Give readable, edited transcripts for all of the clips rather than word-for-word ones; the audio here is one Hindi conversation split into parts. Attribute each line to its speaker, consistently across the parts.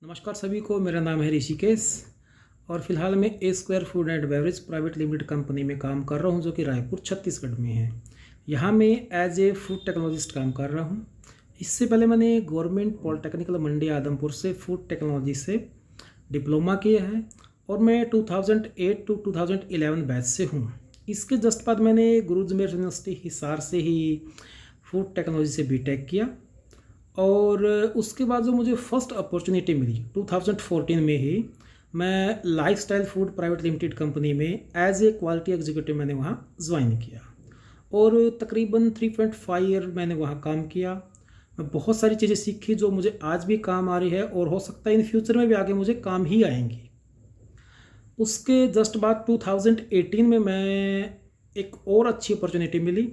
Speaker 1: नमस्कार सभी को। मेरा नाम है ऋषिकेश और फिलहाल मैं A square food and beverage private limited company में काम कर रहा हूं, जो कि रायपुर छत्तीसगढ़ में है। यहां मैं एज ए फूड टेक्नोलॉजिस्ट काम कर रहा हूं। इससे पहले मैंने गवर्नमेंट पॉलिटेक्निकल मंडी आदमपुर से फूड टेक्नोलॉजी से डिप्लोमा किया है और मैं 2008 टू 2011 बैच से हूँ। इसके जस्ट बाद मैंने गुरुजी मेरठ यूनिवर्सिटी हिसार से ही फूड टेक्नोलॉजी से बीटेक किया और उसके बाद जो मुझे फर्स्ट अपॉर्चुनिटी मिली 2014 में ही, मैं lifestyle food private limited company में एज ए क्वालिटी एग्जीक्यूटिव मैंने वहाँ ज्वाइन किया और तकरीबन 3.5 ईयर मैंने वहाँ काम किया। मैं बहुत सारी चीज़ें सीखी जो मुझे आज भी काम आ रही है और हो सकता है इन फ्यूचर में भी आगे मुझे काम ही आएंगी। उसके जस्ट बाद 2018 में मैं एक और अच्छी अपॉर्चुनिटी मिली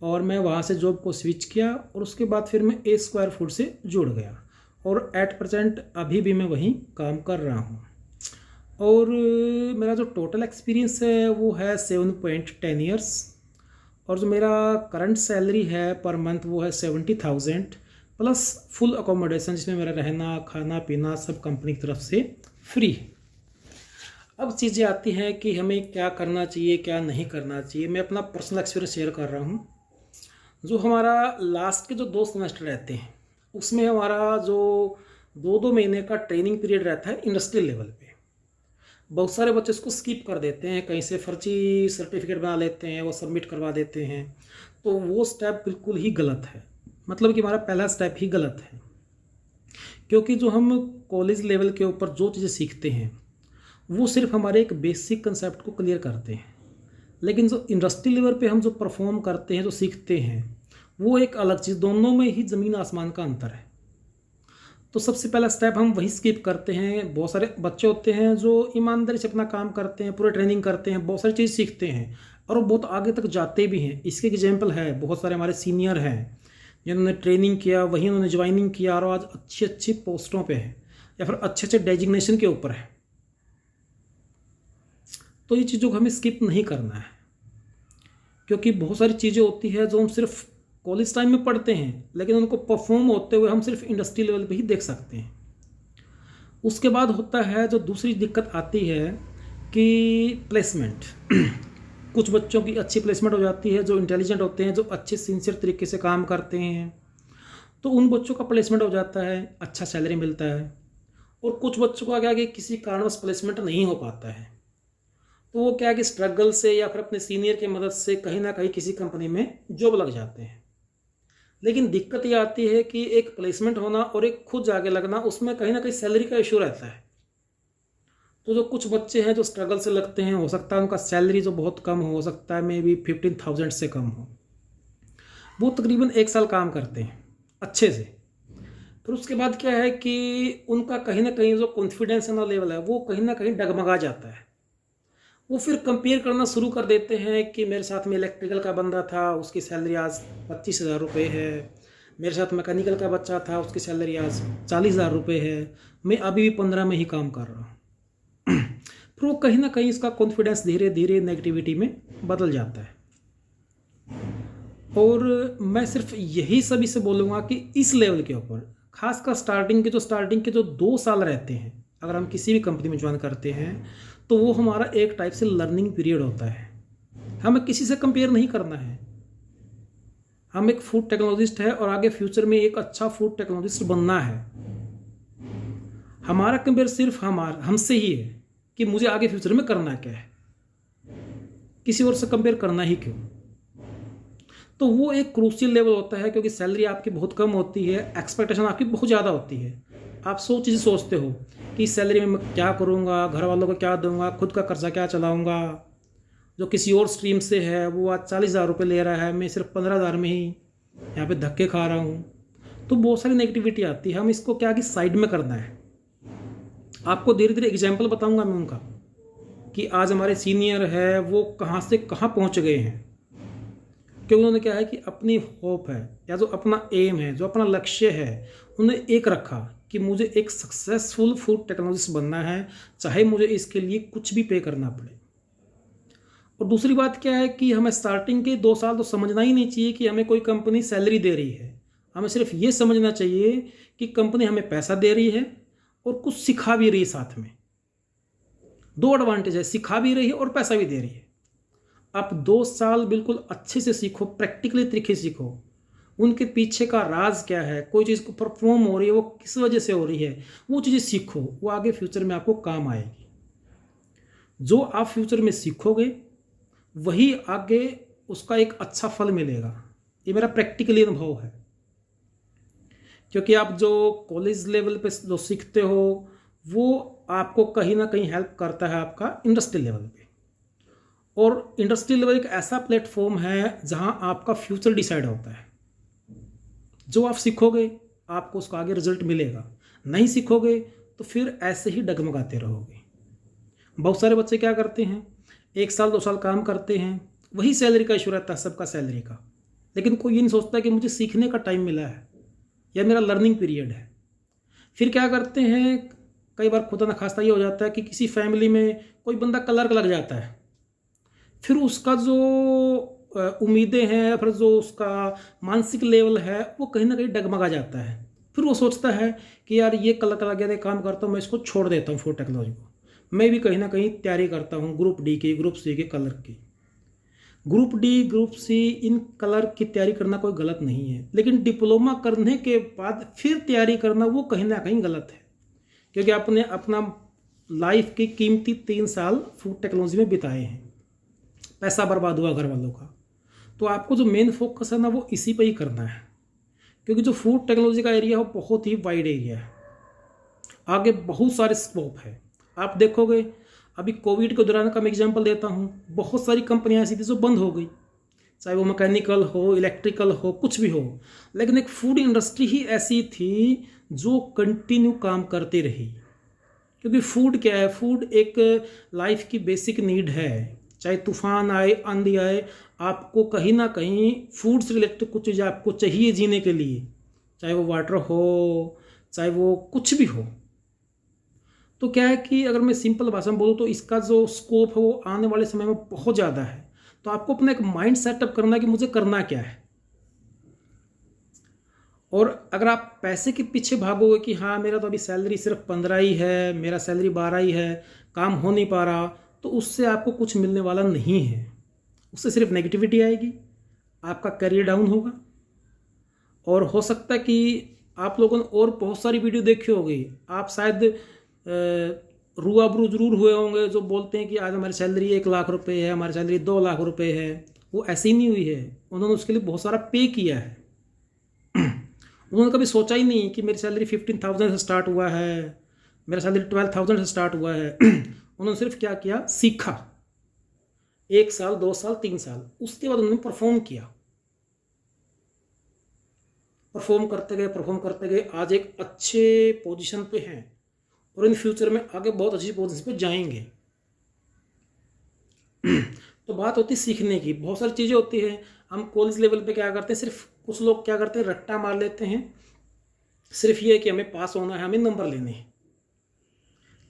Speaker 1: और मैं वहाँ से जॉब को स्विच किया और उसके बाद फिर मैं ए स्क्वायर फूड से जुड़ गया और एट प्रेजेंट अभी भी मैं वहीं काम कर रहा हूँ। और मेरा जो टोटल एक्सपीरियंस है वो है 7.10 ईयर्स और जो मेरा करंट सैलरी है पर मंथ वो है 70,000 प्लस फुल अकोमोडेशन, जिसमें मेरा रहना खाना पीना सब कंपनी की तरफ से फ्री है। अब चीज़ें आती हैं कि हमें क्या करना चाहिए क्या नहीं करना चाहिए। मैं अपना पर्सनल एक्सपीरियंस शेयर कर रहा हूँ। जो हमारा लास्ट के जो 2 सेमेस्टर रहते हैं उसमें हमारा जो 2 महीने का ट्रेनिंग पीरियड रहता है इंडस्ट्रियल लेवल पे। बहुत सारे बच्चे इसको स्किप कर देते हैं, कहीं से फर्जी सर्टिफिकेट बना लेते हैं, वो सबमिट करवा देते हैं। तो वो स्टेप बिल्कुल ही गलत है, मतलब कि हमारा पहला स्टेप ही गलत है। क्योंकि जो हम कॉलेज लेवल के ऊपर जो चीज़ें सीखते हैं वो सिर्फ हमारे एक बेसिक कंसेप्ट को क्लियर करते हैं, लेकिन जो इंडस्ट्री लेवल पे हम जो परफॉर्म करते हैं, जो सीखते हैं, वो एक अलग चीज़। दोनों में ही ज़मीन आसमान का अंतर है। तो सबसे पहला स्टेप हम वही स्किप करते हैं। बहुत सारे बच्चे होते हैं जो ईमानदारी से अपना काम करते हैं, पूरे ट्रेनिंग करते हैं, बहुत सारी चीज़ सीखते हैं और वो बहुत आगे तक जाते भी हैं। इसके एग्जाम्पल है, बहुत सारे हमारे सीनियर हैं जिन्होंने ट्रेनिंग किया, वहीं उन्होंने ज्वाइनिंग किया और आज अच्छी अच्छी पोस्टों पर है या फिर अच्छे अच्छे डेजिग्नेशन के ऊपर है। तो ये चीज़ों को हमें स्किप नहीं करना है, क्योंकि बहुत सारी चीज़ें होती है जो हम सिर्फ कॉलेज टाइम में पढ़ते हैं, लेकिन उनको परफॉर्म होते हुए हम सिर्फ इंडस्ट्री लेवल पे ही देख सकते हैं। उसके बाद होता है जो दूसरी दिक्कत आती है कि प्लेसमेंट। कुछ बच्चों की अच्छी प्लेसमेंट हो जाती है, जो इंटेलिजेंट होते हैं, जो अच्छे सिंसियर तरीके से काम करते हैं, तो उन बच्चों का प्लेसमेंट हो जाता है, अच्छा सैलरी मिलता है। और कुछ बच्चों का क्या कि किसी कारणवश प्लेसमेंट नहीं हो पाता है, तो वो क्या कि स्ट्रगल से या फिर अपने सीनियर की मदद से कहीं ना कहीं किसी कंपनी में जॉब लग जाते हैं। लेकिन दिक्कत ये आती है कि एक प्लेसमेंट होना और एक खुद जाके लगना, उसमें कहीं ना कहीं सैलरी का इशू रहता है। तो जो कुछ बच्चे हैं जो स्ट्रगल से लगते हैं, हो सकता है उनका सैलरी जो बहुत कम हो सकता है मे बी 15,000 से कम हो। वो तकरीबन 1 साल काम करते हैं अच्छे से, फिर उसके बाद क्या है कि उनका कहीं ना कहीं जो कॉन्फिडेंस लेवल है वो कहीं ना कहीं डगमगा जाता है। वो फिर कंपेयर करना शुरू कर देते हैं कि मेरे साथ में इलेक्ट्रिकल का बंदा था, उसकी सैलरी आज 25,000 रुपये है। मेरे साथ मैकेनिकल का बच्चा था, उसकी सैलरी आज 40,000 रुपये है। मैं अभी भी 15 में ही काम कर रहा हूँ। फिर वो कहीं ना कहीं इसका कॉन्फिडेंस धीरे धीरे नेगेटिविटी में बदल जाता है। और मैं सिर्फ यही सभी से बोलूँगा कि इस लेवल के ऊपर खासकर स्टार्टिंग के जो 2 साल रहते हैं, अगर हम किसी भी कंपनी में ज्वाइन करते हैं तो वो हमारा एक टाइप से लर्निंग पीरियड होता है। हमें किसी से कंपेयर नहीं करना है। हम एक फूड टेक्नोलॉजिस्ट है और आगे फ्यूचर में एक अच्छा फूड टेक्नोलॉजिस्ट बनना है। हमारा कंपेयर सिर्फ हमसे ही है कि मुझे आगे फ्यूचर में करना क्या है, किसी और से कंपेयर करना ही क्यों। तो वो एक क्रूशियल लेवल होता है, क्योंकि सैलरी आपकी बहुत कम होती है, एक्सपेक्टेशन आपकी बहुत ज़्यादा होती है। आप 100 चीज़ें सोचते हो कि सैलरी में मैं क्या करूँगा, घर वालों को क्या दूंगा, खुद का खर्चा क्या चलाऊँगा। जो किसी और स्ट्रीम से है वो आज 40,000 रुपये ले रहा है, मैं सिर्फ 15,000 में ही यहाँ पे धक्के खा रहा हूँ। तो बहुत सारी नेगेटिविटी आती है। हम इसको क्या कि साइड में करना है। आपको धीरे धीरे एग्जाम्पल बताऊँगा मैं उनका कि आज हमारे सीनियर है वो कहाँ से कहाँ पहुँच गए हैं, क्योंकि उन्होंने क्या है कि अपनी होप है या जो अपना एम है, जो अपना लक्ष्य है, उन्होंने एक रखा कि मुझे एक सक्सेसफुल फूड टेक्नोलॉजिस्ट बनना है, चाहे मुझे इसके लिए कुछ भी पे करना पड़े। और दूसरी बात क्या है कि हमें स्टार्टिंग के 2 साल तो समझना ही नहीं चाहिए कि हमें कोई कंपनी सैलरी दे रही है। हमें सिर्फ ये समझना चाहिए कि कंपनी हमें पैसा दे रही है और कुछ सिखा भी रही है साथ में। दो एडवांटेज है, सिखा भी रही है और पैसा भी दे रही है। आप 2 साल बिल्कुल अच्छे से सीखो, प्रैक्टिकली तरीके से सीखो, उनके पीछे का राज क्या है, कोई चीज़ को परफॉर्म हो रही है वो किस वजह से हो रही है, वो चीज़ें सीखो, वो आगे फ्यूचर में आपको काम आएगी। जो आप फ्यूचर में सीखोगे वही आगे उसका एक अच्छा फल मिलेगा। ये मेरा प्रैक्टिकली अनुभव है, क्योंकि आप जो कॉलेज लेवल पे जो सीखते हो वो आपको कहीं ना कहीं हेल्प करता है आपका इंडस्ट्री लेवल पे। और इंडस्ट्री लेवल एक ऐसा प्लेटफॉर्म है जहां आपका फ्यूचर डिसाइड होता है। जो आप सीखोगे आपको उसका आगे रिजल्ट मिलेगा, नहीं सीखोगे तो फिर ऐसे ही डगमगाते रहोगे। बहुत सारे बच्चे क्या करते हैं, 1 साल 2 साल काम करते हैं, वही सैलरी का इशू रहता है सबका सैलरी का, लेकिन कोई ये नहीं सोचता कि मुझे सीखने का टाइम मिला है या मेरा लर्निंग पीरियड है। फिर क्या करते हैं, कई बार खुदा न खास्ता ये हो जाता है कि किसी फैमिली में कोई बंदा क्लर्क लग जाता है, फिर उसका जो उम्मीदें हैं, फिर जो उसका मानसिक लेवल है वो कहीं ना कहीं डगमगा जाता है। फिर वो सोचता है कि यार ये क्लर्क लग गया काम करता हूँ, मैं इसको छोड़ देता हूँ फूड टेक्नोलॉजी को, मैं भी कहीं ना कहीं तैयारी करता हूँ ग्रुप डी की, ग्रुप सी के, क्लर्क की। ग्रुप डी, ग्रुप सी, इन क्लर्क की तैयारी करना कोई गलत नहीं है, लेकिन डिप्लोमा करने के बाद फिर तैयारी करना वो कहीं ना कहीं गलत है, क्योंकि आपने अपना लाइफ की कीमती 3 साल फूड टेक्नोलॉजी में बिताए हैं, पैसा बर्बाद हुआ घर वालों का। तो आपको जो मेन फोकस है ना वो इसी पे ही करना है, क्योंकि जो फूड टेक्नोलॉजी का एरिया है वो बहुत ही वाइड एरिया है, आगे बहुत सारे स्कोप है। आप देखोगे अभी कोविड के दौरान का मैं एग्जांपल देता हूँ, बहुत सारी कंपनियां ऐसी थी जो बंद हो गई, चाहे वो मैकेनिकल हो, इलेक्ट्रिकल हो, कुछ भी हो, लेकिन एक फूड इंडस्ट्री ही ऐसी थी जो कंटिन्यू काम करती रही। क्योंकि फूड क्या है, फूड एक लाइफ की बेसिक नीड है। चाहे तूफान आए, आंधी आए, आपको कहीं ना कहीं फूड से रिलेटेड कुछ चीज़ें आपको चाहिए जीने के लिए, चाहे वो वाटर हो, चाहे वो कुछ भी हो। तो क्या है कि अगर मैं सिंपल भाषा में बोलूँ तो इसका जो स्कोप है वो आने वाले समय में बहुत ज़्यादा है। तो आपको अपना एक माइंड सेटअप करना है कि मुझे करना क्या है। और अगर आप पैसे के पीछे भागोगे कि हाँ मेरा तो अभी सैलरी सिर्फ 15 ही है, मेरा सैलरी 12 ही है, काम हो नहीं पा रहा, तो उससे आपको कुछ मिलने वाला नहीं है। उससे सिर्फ नेगेटिविटी आएगी, आपका करियर डाउन होगा। और हो सकता है कि आप लोगों ने और बहुत सारी वीडियो देखी होगी, आप शायद रूबरू जरूर हुए होंगे जो बोलते हैं कि आज हमारी सैलरी 1 लाख रुपए है, हमारी सैलरी 2 लाख रुपए है। वो ऐसी नहीं हुई है, उन्होंने उसके लिए बहुत सारा पे किया है। उन्होंने कभी सोचा ही नहीं कि मेरी सैलरी 15,000 से स्टार्ट हुआ है, मेरा सैलरी 12,000 से स्टार्ट हुआ है। उन्होंने सिर्फ क्या किया, सीखा, 1 साल 2 साल 3 साल, उसके बाद उन्होंने परफॉर्म किया, परफॉर्म करते गए आज एक अच्छे पोजीशन पे हैं और इन फ्यूचर में आगे बहुत अच्छी पोजीशन पे जाएंगे। तो बात होती है सीखने की, बहुत सारी चीज़ें होती हैं। हम कॉलेज लेवल पे क्या करते हैं, सिर्फ कुछ लोग क्या करते हैं, रट्टा मार लेते हैं, सिर्फ ये है कि हमें पास होना है, हमें नंबर लेने हैं।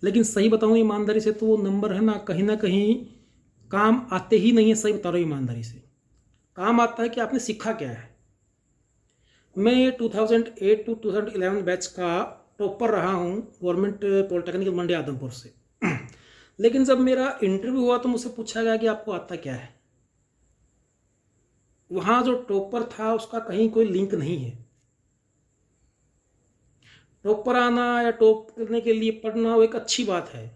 Speaker 1: लेकिन सही बताऊँ ईमानदारी से तो वो नंबर है ना कहीं काम आते ही नहीं है। सही बता रहा हूँ ईमानदारी से, काम आता है कि आपने सीखा क्या है। मैं 2008 to 2011 बैच का टॉपर रहा हूँ गवर्नमेंट पॉलिटेक्निक मंडी आदमपुर से। लेकिन जब मेरा इंटरव्यू हुआ तो मुझसे पूछा गया कि आपको आता क्या है। वहाँ जो टॉपर था उसका कहीं कोई लिंक नहीं है। टॉपर आना या टॉप करने के लिए पढ़ना वो एक अच्छी बात है,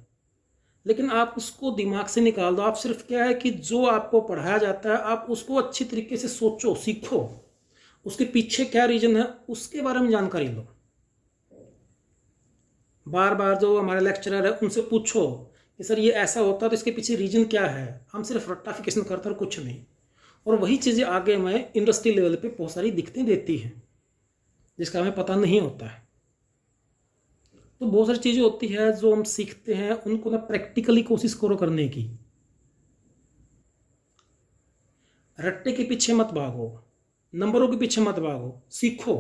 Speaker 1: लेकिन आप उसको दिमाग से निकाल दो। आप सिर्फ क्या है कि जो आपको पढ़ाया जाता है आप उसको अच्छी तरीके से सोचो, सीखो, उसके पीछे क्या रीजन है उसके बारे में जानकारी लो। बार बार जो हमारे लेक्चरर है उनसे पूछो कि सर ये ऐसा होता है तो इसके पीछे रीजन क्या है। हम सिर्फ रट्टाफिकेशन करते और कुछ नहीं। और वही चीज़ें आगे हमें इंडस्ट्री लेवल पे बहुत सारी दिक्कतें देती हैं जिसका हमें पता नहीं होता है। तो बहुत सारी चीज़ें होती है जो हम सीखते हैं, उनको ना प्रैक्टिकली कोशिश करो करने की। रट्टे के पीछे मत भागो, नंबरों के पीछे मत भागो, सीखो,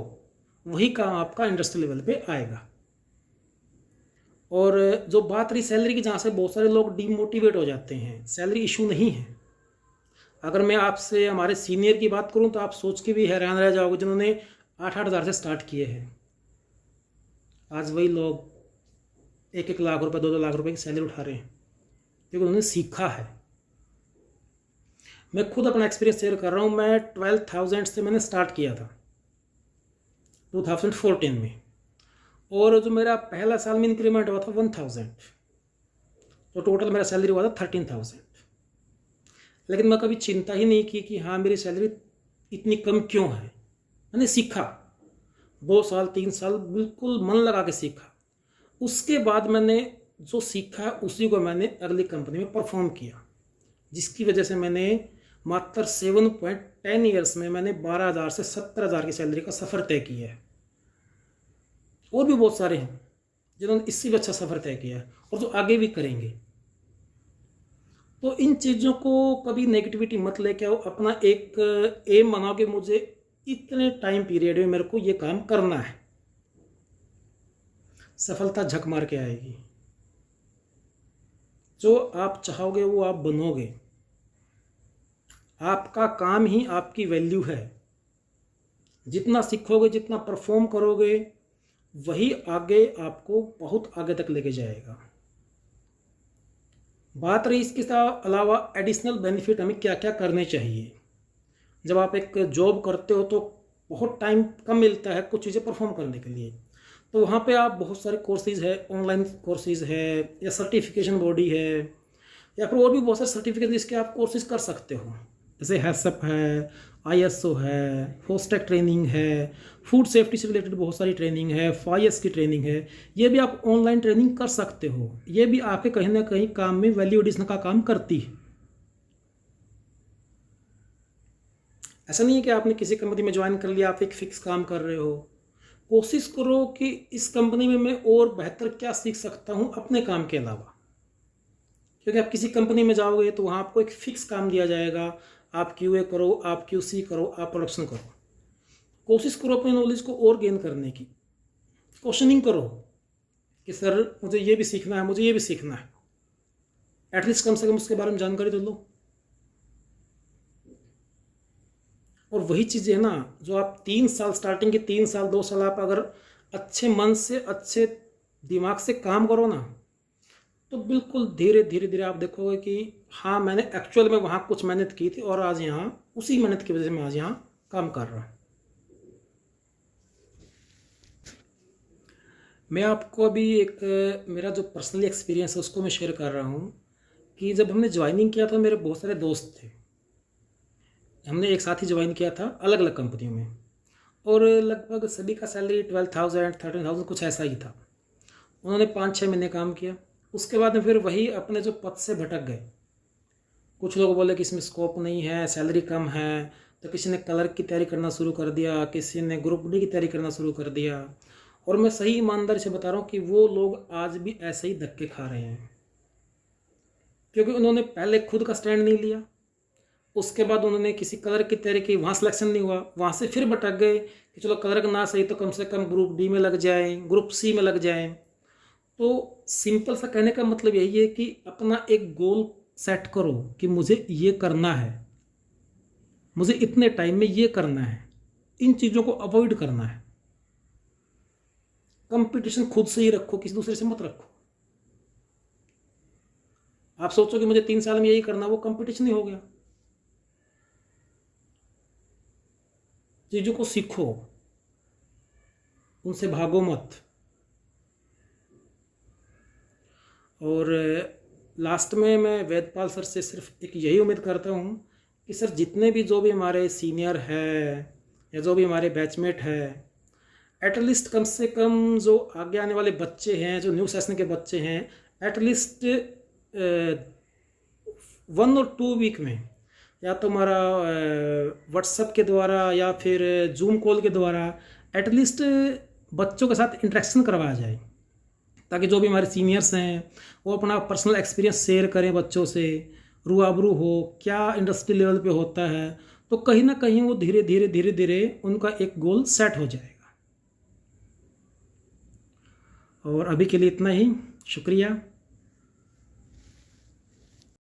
Speaker 1: वही काम आपका इंडस्ट्री लेवल पे आएगा। और जो बात रही सैलरी की, जहाँ से बहुत सारे लोग डीमोटिवेट हो जाते हैं, सैलरी इशू नहीं है। अगर मैं आपसे हमारे सीनियर की बात करूं तो आप सोच के भी हैरान रह जाओगे, जिन्होंने 8-8 हज़ार से स्टार्ट किए हैं। आज वही लोग 1-1 लाख रुपए 2-2 लाख रुपए की सैलरी उठा रहे हैं, क्योंकि उन्होंने सीखा है। मैं खुद अपना एक्सपीरियंस शेयर कर रहा हूँ। मैं 12,000 से मैंने स्टार्ट किया था 2014 में, और जो मेरा पहला साल में इंक्रीमेंट हुआ था 1000, तो टोटल मेरा सैलरी हुआ था 13,000। लेकिन मैं कभी चिंता ही नहीं की कि हाँ मेरी सैलरी इतनी कम क्यों है। मैंने सीखा 2 साल 3 साल बिल्कुल मन लगा के सीखा। उसके बाद मैंने जो सीखा उसी को मैंने अगली कंपनी में परफॉर्म किया, जिसकी वजह से मैंने मात्र 7.10 ईयर्स में मैंने 12,000 से 70,000 की सैलरी का सफ़र तय किया है। और भी बहुत सारे हैं जिन्होंने इससे भी अच्छा सफ़र तय किया है और जो आगे भी करेंगे। तो इन चीज़ों को कभी नेगेटिविटी मत लेके आओ। अपना एक एम बनाओ कि मुझे इतने टाइम पीरियड में मेरे को ये काम करना है। सफलता झक मार के आएगी। जो आप चाहोगे वो आप बनोगे। आपका काम ही आपकी वैल्यू है। जितना सीखोगे, जितना परफॉर्म करोगे, वही आगे आपको बहुत आगे तक लेके जाएगा। बात रही इसके अलावा एडिशनल बेनिफिट हमें क्या क्या करने चाहिए। जब आप एक जॉब करते हो तो बहुत टाइम कम मिलता है कुछ चीज़ें परफॉर्म करने के लिए, तो वहाँ पे आप बहुत सारे कोर्सेज है, ऑनलाइन कोर्सेज है, या सर्टिफिकेशन बॉडी है, या फिर और भी बहुत सारे सर्टिफिकेट जिसके आप कोर्सेज कर सकते हो। जैसे हैसअप है, ISO है, फोस्टेक ट्रेनिंग है, फूड सेफ्टी से रिलेटेड बहुत सारी ट्रेनिंग है, FIS की ट्रेनिंग है। ये भी आप ऑनलाइन ट्रेनिंग कर सकते हो। ये भी आपके कहीं ना कहीं काम में वैल्यू एडिशन का काम करती है। ऐसा नहीं है कि आपने किसी कंपनी में ज्वाइन कर लिया, आप एक फिक्स काम कर रहे हो। कोशिश करो कि इस कंपनी में मैं और बेहतर क्या सीख सकता हूँ अपने काम के अलावा, क्योंकि आप किसी कंपनी में जाओगे तो वहाँ आपको एक फिक्स काम दिया जाएगा। आप QA करो, आप QC करो, आप प्रोडक्शन करो। कोशिश करो अपनी नॉलेज को और गेन करने की। क्वेश्चनिंग करो कि सर मुझे ये भी सीखना है, मुझे ये भी सीखना है। एटलीस्ट कम से कम उसके बारे में जानकारी तो लो। और वही चीज़ें है ना जो आप 3 साल, स्टार्टिंग के 3 साल 2 साल आप अगर अच्छे मन से, अच्छे दिमाग से काम करो ना, तो बिल्कुल धीरे धीरे धीरे आप देखोगे कि हाँ मैंने एक्चुअल में वहाँ कुछ मेहनत की थी और आज यहाँ उसी मेहनत की वजह से मैं आज यहाँ काम कर रहा हूँ। मैं आपको अभी एक मेरा जो पर्सनली एक्सपीरियंस है उसको मैं शेयर कर रहा हूँ कि जब हमने ज्वाइनिंग किया था मेरे बहुत सारे दोस्त थे। हमने एक साथ ही ज्वाइन किया था अलग अलग कंपनियों में, और लगभग सभी का सैलरी 12,000 13,000 कुछ ऐसा ही था। उन्होंने 5-6 महीने काम किया, उसके बाद में फिर वही अपने जो पद से भटक गए। कुछ लोग बोले कि इसमें स्कोप नहीं है, सैलरी कम है, तो किसी ने क्लर्क की तैयारी करना शुरू कर दिया, किसी ने ग्रुप डी की तैयारी करना शुरू कर दिया। और मैं सही ईमानदारी से बता रहा हूँ कि वो लोग आज भी ऐसे ही धक्के खा रहे हैं, क्योंकि उन्होंने पहले खुद का स्टैंड नहीं लिया। उसके बाद उन्होंने किसी क्लर्क की तैयारी की, वहाँ सिलेक्शन नहीं हुआ, वहाँ से फिर भटक गए कि चलो क्लर्क ना सही तो कम से कम ग्रुप डी में लग जाए, ग्रुप सी में लग जाए। तो सिंपल सा कहने का मतलब यही है कि अपना एक गोल सेट करो कि मुझे ये करना है, मुझे इतने टाइम में ये करना है। इन चीज़ों को अवॉइड करना है। कंपटीशन खुद से ही रखो, किसी दूसरे से मत रखो। आप सोचो कि मुझे 3 साल में यही करना, वो कंपटीशन ही हो गया। चीज़ों को सीखो, उनसे भागो मत। और लास्ट में मैं वेदपाल सर से सिर्फ एक यही उम्मीद करता हूँ कि सर जितने भी जो भी हमारे सीनियर है या जो भी हमारे बैचमेट है, एटलीस्ट कम से कम जो आगे आने वाले बच्चे हैं, जो न्यू सेशन के बच्चे हैं, एटलीस्ट 1 और 2 वीक में या तो हमारा व्हाट्सएप के द्वारा या फिर जूम कॉल के द्वारा एटलीस्ट बच्चों के साथ इंटरेक्शन करवाया जाए, ताकि जो भी हमारे सीनियर्स हैं वो अपना पर्सनल एक्सपीरियंस शेयर करें बच्चों से, रूबरू हो क्या इंडस्ट्री लेवल पे होता है। तो कहीं ना कहीं वो धीरे धीरे धीरे धीरे उनका एक गोल सेट हो जाएगा। और अभी के लिए इतना ही, शुक्रिया।